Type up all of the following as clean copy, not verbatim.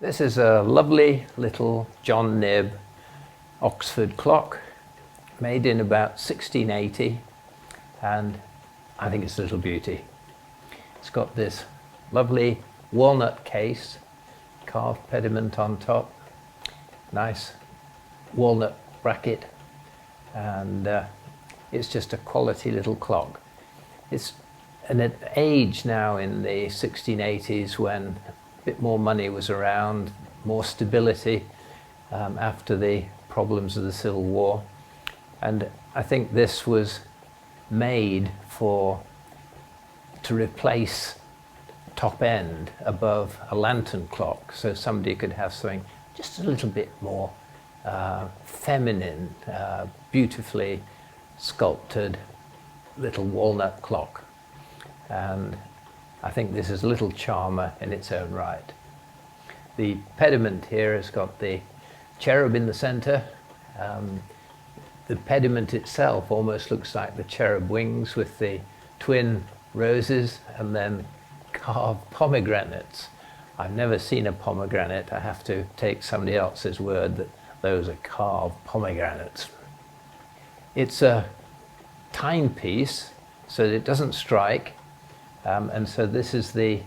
This is a lovely little John Knibb Oxford clock made in about 1680, and I think it's a little beauty. It's got this lovely walnut case, carved pediment on top, nice walnut bracket, and it's just a quality little clock. It's an age now in the 1680s when a bit more money was around, more stability after the problems of the Civil War, and I think this was made to replace top end above a lantern clock, so somebody could have something just a little bit more feminine, beautifully sculpted little walnut clock. And I think this is a little charmer in its own right. The pediment here has got the cherub in the center. The pediment itself almost looks like the cherub wings with the twin roses and then carved pomegranates. I've never seen a pomegranate. I have to take somebody else's word that those are carved pomegranates. It's a timepiece so that it doesn't strike, and so this is the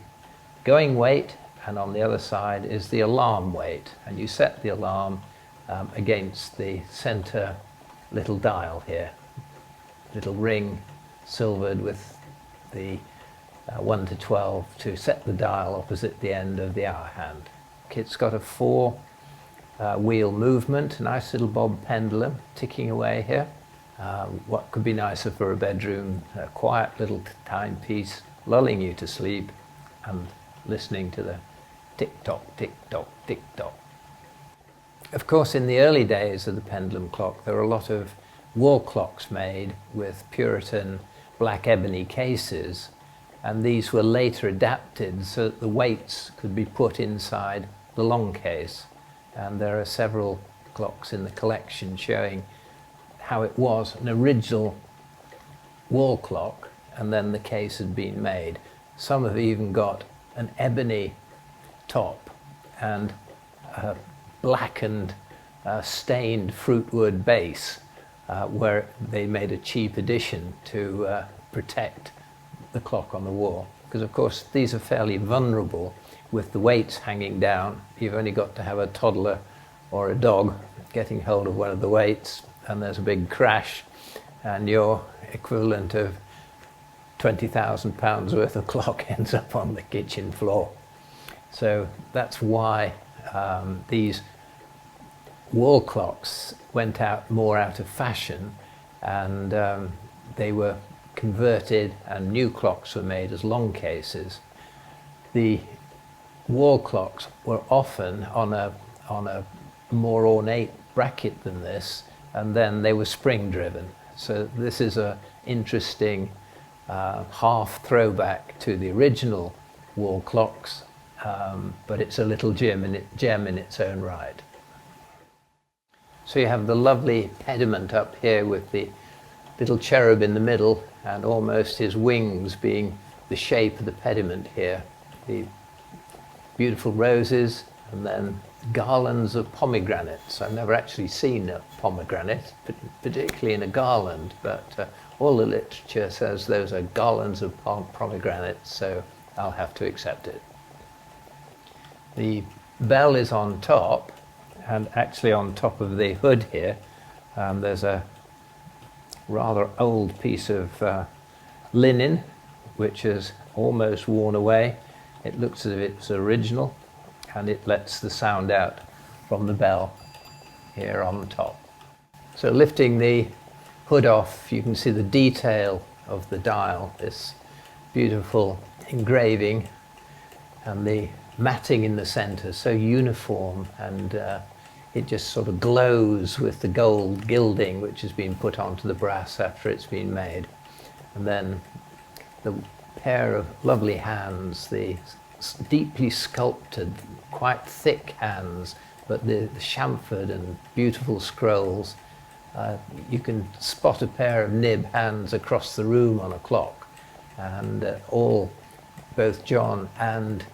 going weight, and on the other side is the alarm weight, and you set the alarm against the center little dial here, little ring silvered with the 1 to 12 to set the dial opposite the end of the hour hand. It's got a 4 wheel movement, a nice little bob pendulum ticking away here. What could be nicer for a bedroom, a quiet little timepiece lulling you to sleep and listening to the tick-tock, tick-tock, tick-tock. Of course, in the early days of the pendulum clock, there were a lot of wall clocks made with Puritan black ebony cases, and these were later adapted so that the weights could be put inside the long case. And there are several clocks in the collection showing how it was an original wall clock, and then the case had been made. Some have even got an ebony top and a blackened, stained fruitwood base, where they made a cheap addition to protect the clock on the wall. Because of course these are fairly vulnerable with the weights hanging down. You've only got to have a toddler or a dog getting hold of one of the weights, and there's a big crash, and your equivalent of £20,000 worth of clock ends up on the kitchen floor. So that's why these wall clocks went more out of fashion, and they were converted and new clocks were made as long cases. The wall clocks were often on a more ornate bracket than this, and then they were spring driven. So this is an interesting half throwback to the original wall clocks, but it's a little gem in its own right. So you have the lovely pediment up here with the little cherub in the middle, and almost his wings being the shape of the pediment here. The beautiful roses, and then garlands of pomegranates. I've never actually seen a pomegranate, particularly in a garland, but all the literature says those are garlands of pomegranates, so I'll have to accept it. The bell is on top, and actually on top of the hood here, there's a rather old piece of linen, which is almost worn away. It looks as if it's original, and it lets the sound out from the bell here on the top. So lifting the hood off, you can see the detail of the dial, this beautiful engraving, and the matting in the center, so uniform, and it just sort of glows with the gold gilding which has been put onto the brass after it's been made. And then the pair of lovely hands, the deeply sculpted, quite thick hands, but the chamfered and beautiful scrolls. You can spot a pair of Knibb hands across the room on a clock, and both John and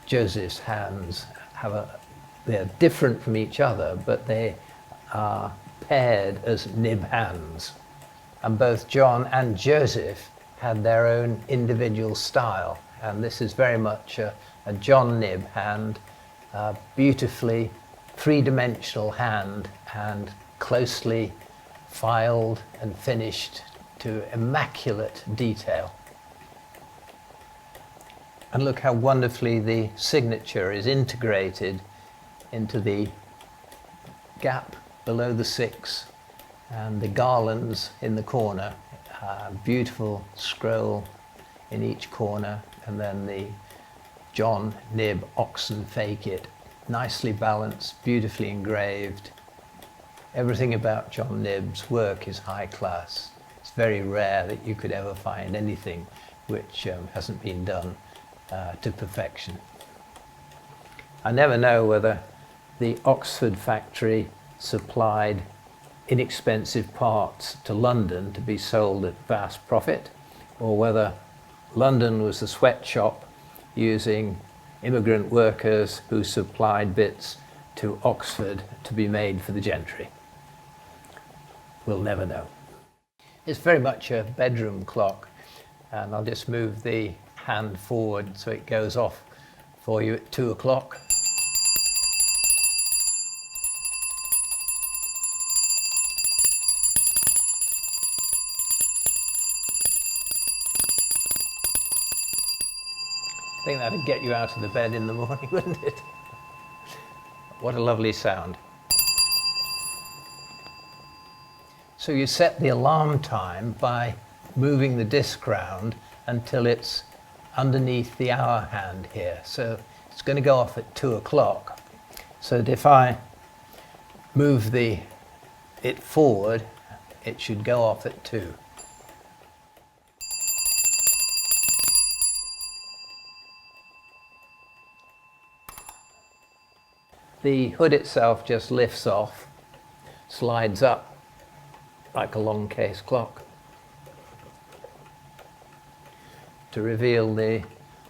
Joseph's hands have a they're different from each other, but they are paired as Knibb hands. And both John and Joseph had their own individual style. And this is very much a John Knibb hand, a beautifully three-dimensional hand and closely filed and finished to immaculate detail. And look how wonderfully the signature is integrated into the gap below the 6 and the garlands in the corner. Beautiful scroll in each corner, and then the John Knibb oxen fake it. Nicely balanced, beautifully engraved. Everything about John Knibb's work is high class. It's very rare that you could ever find anything which hasn't been done to perfection. I never know whether the Oxford factory supplied inexpensive parts to London to be sold at vast profit, or whether London was the sweatshop using immigrant workers who supplied bits to Oxford to be made for the gentry. We'll never know. It's very much a bedroom clock, and I'll just move the hand forward so it goes off for you at 2 o'clock. I think that'd get you out of the bed in the morning, wouldn't it? What a lovely sound. So you set the alarm time by moving the disc round until it's underneath the hour hand here. So it's going to go off at 2 o'clock. So that if I move it forward, it should go off at 2. The hood itself just lifts off, slides up like a long case clock to reveal the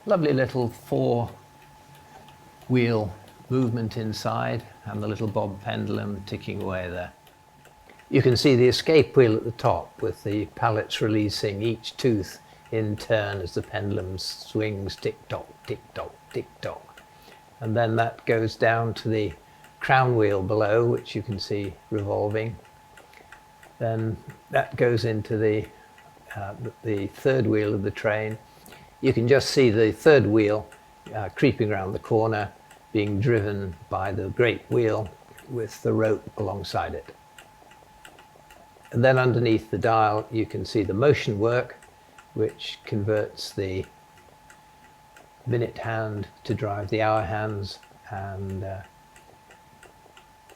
lovely little 4-wheel movement inside and the little bob pendulum ticking away there. You can see the escape wheel at the top with the pallets releasing each tooth in turn as the pendulum swings tick-tock, tick-tock, tick-tock. And then that goes down to the crown wheel below, which you can see revolving. Then that goes into the third wheel of the train. You can just see the third wheel creeping around the corner, being driven by the great wheel with the rope alongside it. And then underneath the dial, you can see the motion work, which converts the minute hand to drive the hour hands, and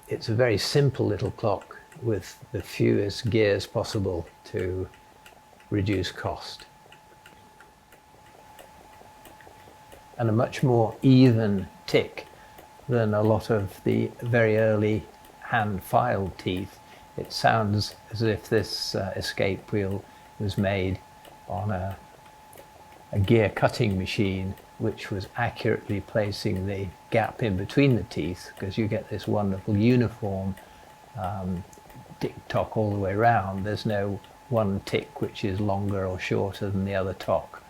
it's a very simple little clock with the fewest gears possible to reduce cost. And a much more even tick than a lot of the very early hand-filed teeth. It sounds as if this escape wheel was made on a gear cutting machine, which was accurately placing the gap in between the teeth, because you get this wonderful uniform tick-tock all the way around. There's no one tick which is longer or shorter than the other tock.